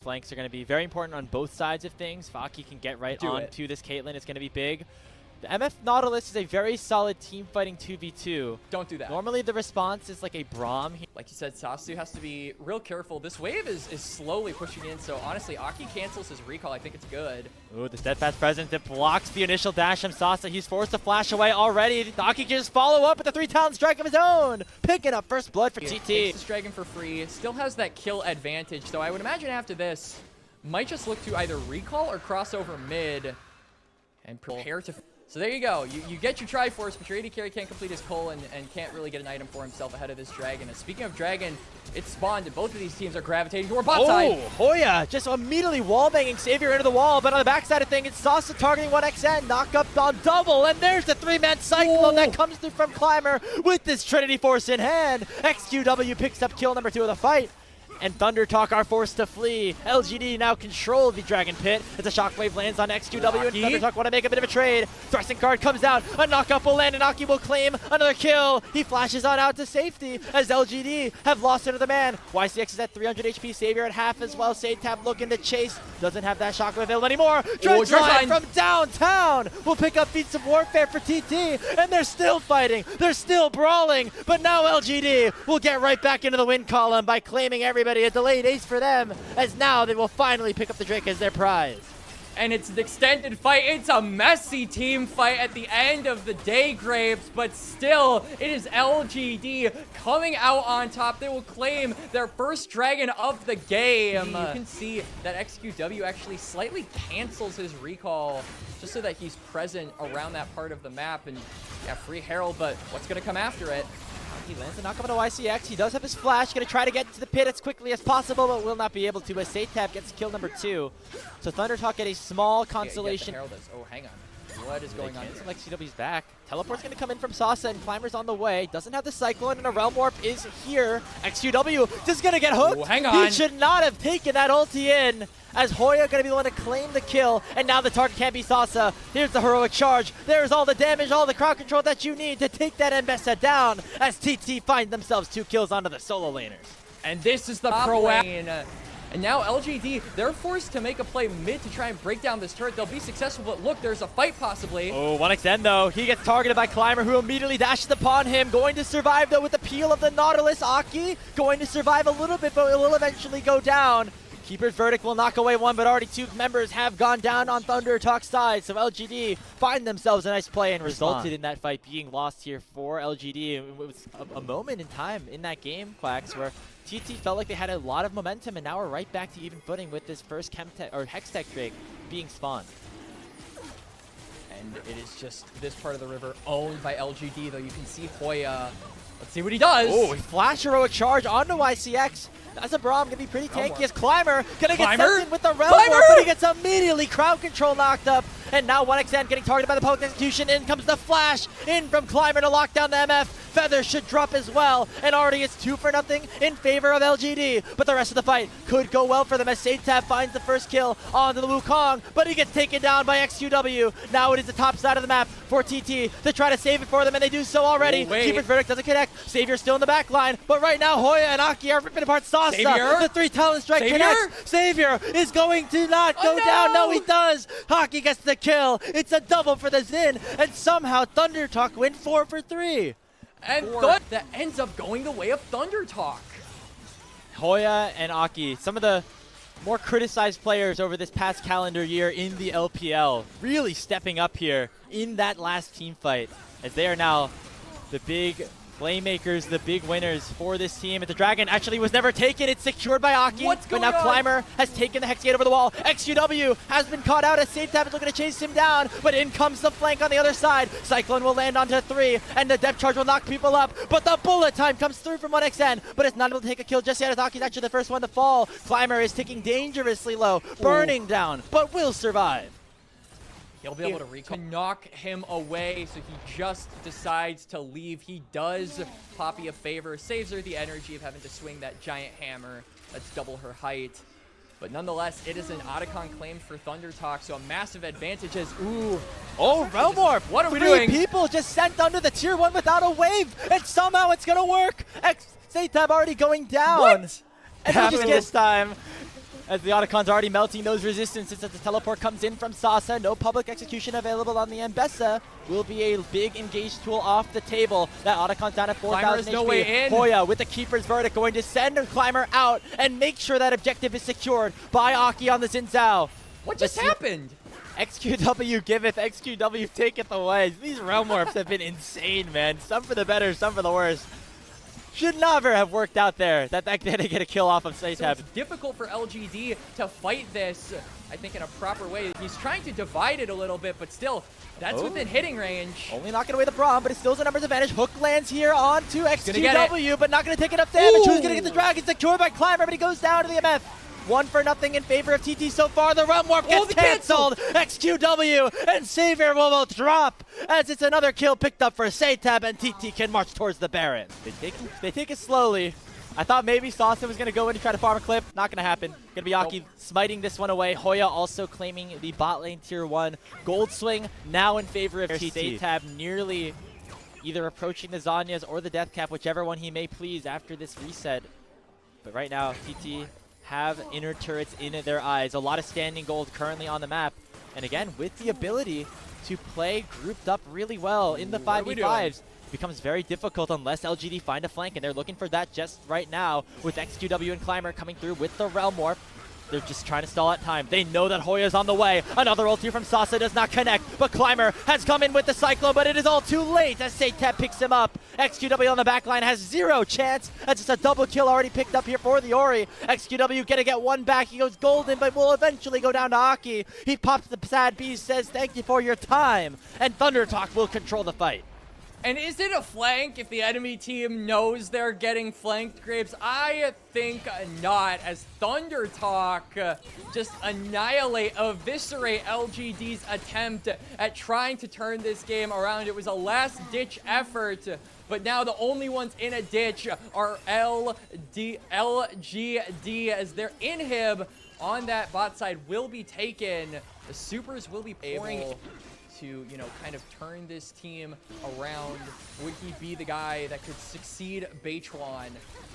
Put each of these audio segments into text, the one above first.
Flanks are going to be very important on both sides of things. Faki can get right onto this Caitlyn. It's going to be big. The MF Nautilus is a very solid team fighting 2v2. Don't do that. Normally the response is like a Braum. Like you said, Sasu has to be real careful. This wave is slowly pushing in, so honestly, Aki cancels his recall. I think it's good. Ooh, the steadfast presence that blocks the initial dash from Sasa. He's forced to flash away already. Aki can just follow up with a 3-talent strike of his own. Picking up first blood for TT. Takes this dragon for free. Still has that kill advantage, though I would imagine after this, might just look to either recall or cross over mid and prepare to... So there you go. You get your Triforce, but your AD carry can't complete his pull and can't really get an item for himself ahead of this dragon. And speaking of dragon, it's spawned, and both of these teams are gravitating toward bot side. Oh, Hoya just immediately wall-banging Savior into the wall, but on the backside of things, it's Sasa targeting 1xN, knock up on double, and there's the 3-man cyclone that comes through from Climber with this Trinity Force in hand. XQW picks up kill number 2 of the fight. And Thunder Talk are forced to flee. LGD now control the Dragon Pit as a shockwave lands on XQW, and Thunder Talk want to make a bit of a trade. Thrusting card comes out, a knockup will land, and Aki will claim another kill. He flashes on out to safety as LGD have lost another man. YCX is at 300 HP, Savior at half as well. Satab looking to chase, doesn't have that shockwave available anymore. Dredgeline from downtown will pick up Feats of Warfare for TT, and they're still fighting, they're still brawling, but now LGD will get right back into the win column by claiming everybody. A delayed ace for them, as now they will finally pick up the Drake as their prize. And it's an extended fight. It's a messy team fight at the end of the day, Graves, but still, it is LGD coming out on top. They will claim their first dragon of the game. You can see that XQW actually slightly cancels his recall just so that he's present around that part of the map. And yeah, free Herald, but what's going to come after it? He lands a knockup on a YCX. He does have his flash. Going to try to get to the pit as quickly as possible, but will not be able to as Satab gets kill number 2. So Thunder Talk get a small consolation. Oh, hang on. What is going on here? Like CW's back. Teleport's going to come in from Sasa, and Climber's on the way. Doesn't have the Cyclone, and a Realm Warp is here. XQW just going to get hooked. Oh, hang on. He should not have taken that ulti in, as Hoya going to be the one to claim the kill, and now the target can't be Sasa. Here's the heroic charge. There's all the damage, all the crowd control that you need to take that Mbessa down, as TT find themselves 2 kills onto the solo laners. And this is the pro lane. And now LGD, they're forced to make a play mid to try and break down this turret. They'll be successful, but look, there's a fight possibly. Oh, 1xN though. He gets targeted by Climber, who immediately dashes upon him. Going to survive though with the peel of the Nautilus. Aki going to survive a little bit, but it will eventually go down. Keeper's Verdict will knock away one, but already 2 members have gone down on Thunder Talk's side. So LGD find themselves a nice play and resulted in that fight being lost here for LGD. It was a moment in time in that game, Quacks, where TT felt like they had a lot of momentum, and now we're right back to even footing with this first Hextech Drake being spawned. And it is just this part of the river owned by LGD, though you can see Hoya. Let's see what he does. Oh, flash heroic charge onto YCX. That's a Braum, gonna be pretty tanky as Climber gonna get sent in with the Realm Warp, but he gets immediately crowd control knocked up. And now 1xN getting targeted by the public execution. In comes the flash in from Climber to lock down the MF. Feather should drop as well, and already it's 2-0 in favor of LGD. But the rest of the fight could go well for them as Satab finds the first kill onto the Wukong, but he gets taken down by XQW. Now it is the top side of the map for TT to try to save it for them, and they do so already. Keeper's Verdict doesn't connect. Savior still in the back line, but right now Hoya and Aki are ripping apart Sasa. Savior? The 3-talent strike connects. Savior is going to not go down. No, he does. Aki gets the kill. It's a double for the Xin, and somehow Thunder Talk win 4 for 3. And that ends up going the way of Thunder Talk. Hoya and Aki, some of the more criticized players over this past calendar year in the LPL, really stepping up here in that last team fight, as they are now the big playmakers, the big winners for this team. The Dragon actually was never taken. It's secured by Aki. But now Climber has taken the Hex Gate over the wall. XQW has been caught out as Satab is looking to chase him down, but in comes the flank on the other side. Cyclone will land onto 3, and the depth charge will knock people up, but the bullet time comes through from 1xN, but it's not able to take a kill just yet as Aki's actually the first one to fall. Climber is ticking dangerously low, burning down, but will survive. He'll be able to recall. To knock him away, so he just decides to leave. He does Poppy a favor, saves her the energy of having to swing that giant hammer that's double her height. But nonetheless, it is an Otacon claim for Thunder Talk, so a massive advantage is, oh, Realm Warp! What are we doing? 3 people just sent under the tier 1 without a wave, and somehow it's gonna work! Satab already going down! What? And we just get this time. as the Otacons already melting those resistances as the teleport comes in from Sasa. No public execution available on the Mbessa. Will be a big engage tool off the table. That Otacon's down at 4,000 HP. No way in. Hoya with the Keeper's Verdict going to send a Climber out and make sure that objective is secured by Aki on the Xin Zhao. What just happened? XQW giveth, XQW taketh away. These realm warps have been insane, man. Some for the better, some for the worse. Should never have worked out there. That they had to get a kill off of Saytab. So it's difficult for LGD to fight this, I think, in a proper way. He's trying to divide it a little bit, but still, that's within hitting range. Only knocking away the Braum, but it still has a numbers advantage. Hook lands here onto XQW, but not going to take enough damage. Who's going to get the Dragon? Secured by Climber, but he goes down to the MF. 1-0 in favor of TT so far. The Realm Warp gets canceled. XQW and Savior will drop as it's another kill picked up for Saytab, and TT can march towards the Baron. They take it slowly. I thought maybe Sasa was going to go in and try to farm a clip. Not going to happen. Going to be Aki smiting this one away. Hoya also claiming the bot lane tier 1. Gold swing now in favor of TT. Saytab nearly either approaching the Zanyas or the Death Cap, whichever one he may please after this reset. But right now, TT have inner turrets in their eyes. A lot of standing gold currently on the map. And again, with the ability to play grouped up really well in the 5v5s, it becomes very difficult unless LGD find a flank, and they're looking for that just right now with XQW and Climber coming through with the Realm Warp. They're just trying to stall out time. They know that Hoya's on the way. Another ulti from Sasa does not connect, but Climber has come in with the Cyclone, but it is all too late as Saytab picks him up. XQW on the backline has zero chance. That's just a double kill already picked up here for the Ori. XQW gonna get one back. He goes golden, but will eventually go down to Aki. He pops the sad beast, says thank you for your time, and Thunder Talk will control the fight. And is it a flank if the enemy team knows they're getting flanked, Grapes? I think not, as Thunder Talk just eviscerate LGD's attempt at trying to turn this game around. It was a last-ditch effort, but now the only ones in a ditch are LGD, as their inhib on that bot side will be taken. The supers will be able to, kind of turn this team around. Would he be the guy that could succeed Beichuan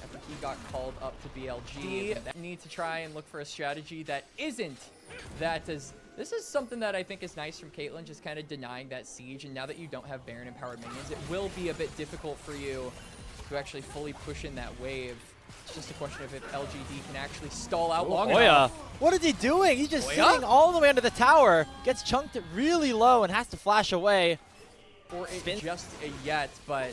after he got called up to BLG? They need to try and look for a strategy that isn't that as... This is something that I think is nice from Caitlyn, just kind of denying that siege, and now that you don't have Baron empowered minions, it will be a bit difficult for you to actually fully push in that wave. It's just a question of if LGD can actually stall out long enough. What is he doing? He's just sitting all the way under the tower, gets chunked really low and has to flash away. For it just yet, but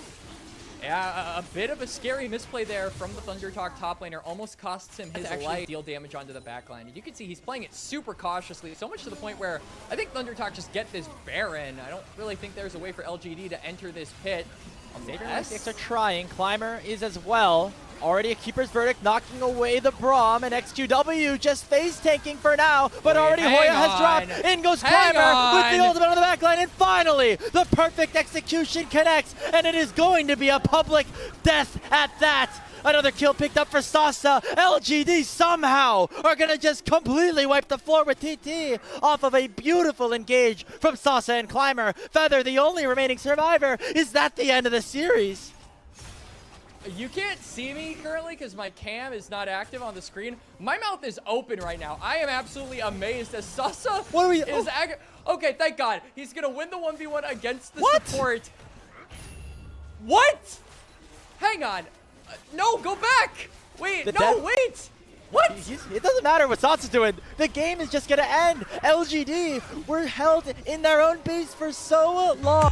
yeah, a bit of a scary misplay there from the Thunder Talk top laner. Almost costs him his life. Deal damage onto the backline. And you can see he's playing it super cautiously, so much to the point where I think Thunder Talk just get this Baron. I don't really think there's a way for LGD to enter this pit. Six are trying. Climber is as well. Already a Keeper's Verdict knocking away the Braum, and XQW just face tanking for now, but already Hoya has dropped. In goes Climber with the ultimate on the backline, and finally the perfect execution connects, and it is going to be a public death at that. Another kill picked up for Sasa. LGD somehow are going to just completely wipe the floor with TT off of a beautiful engage from Sasa and Climber. Feather, the only remaining survivor. Is that the end of the series? You can't see me currently because my cam is not active on the screen. My mouth is open right now. I am absolutely amazed as Sasa is... Okay, thank God. He's going to win the 1v1 against the support. What? Hang on. No, go back! Wait, wait! What? It doesn't matter what Sasa's doing. The game is just gonna end. LGD were held in their own base for so long.